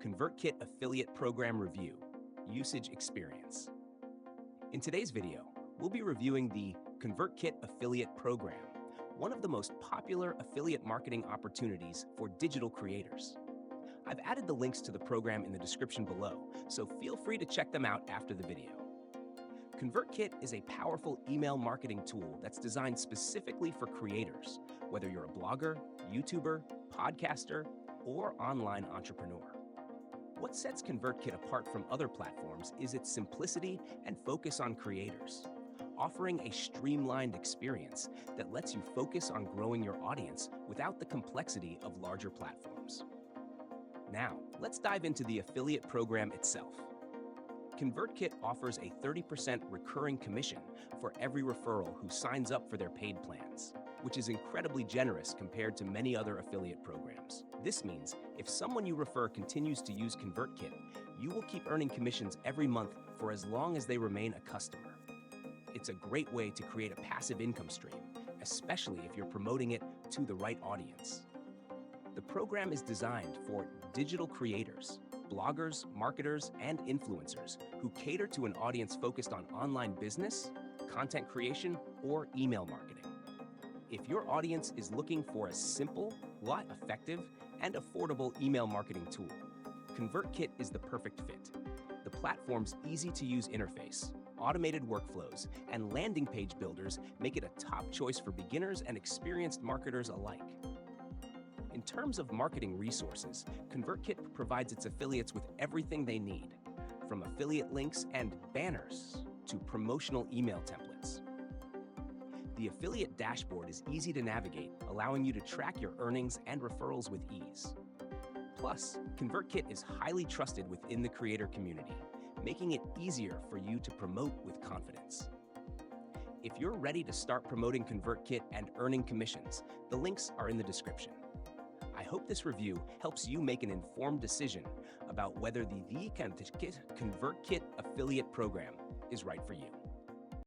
ConvertKit Affiliate Program Review, Usage Experience. In today's video, we'll be reviewing the ConvertKit Affiliate Program, one of the most popular affiliate marketing opportunities for digital creators. I've added the links to the program in the description below, so feel free to check them out after the video. ConvertKit is a powerful email marketing tool that's designed specifically for creators, whether you're a blogger, YouTuber, podcaster, or online entrepreneur. What sets ConvertKit apart from other platforms is its simplicity and focus on creators, offering a streamlined experience that lets you focus on growing your audience without the complexity of larger platforms. Now, let's dive into the affiliate program itself. ConvertKit offers a 30% recurring commission for every referral who signs up for their paid plans, which is incredibly generous compared to many other affiliate programs. This means if someone you refer continues to use ConvertKit, you will keep earning commissions every month for as long as they remain a customer. It's a great way to create a passive income stream, especially if you're promoting it to the right audience. The program is designed for digital creators, bloggers, marketers, and influencers who cater to an audience focused on online business, content creation, or email marketing. If your audience is looking for a simple, yet effective, and affordable email marketing tool, ConvertKit is the perfect fit. The platform's easy-to-use interface, automated workflows, and landing page builders make it a top choice for beginners and experienced marketers alike. In terms of marketing resources, ConvertKit provides its affiliates with everything they need, from affiliate links and banners to promotional email templates. The affiliate dashboard is easy to navigate, allowing you to track your earnings and referrals with ease. Plus, ConvertKit is highly trusted within the creator community, making it easier for you to promote with confidence. If you're ready to start promoting ConvertKit and earning commissions, the links are in the description. I hope this review helps you make an informed decision about whether the ConvertKit affiliate program is right for you.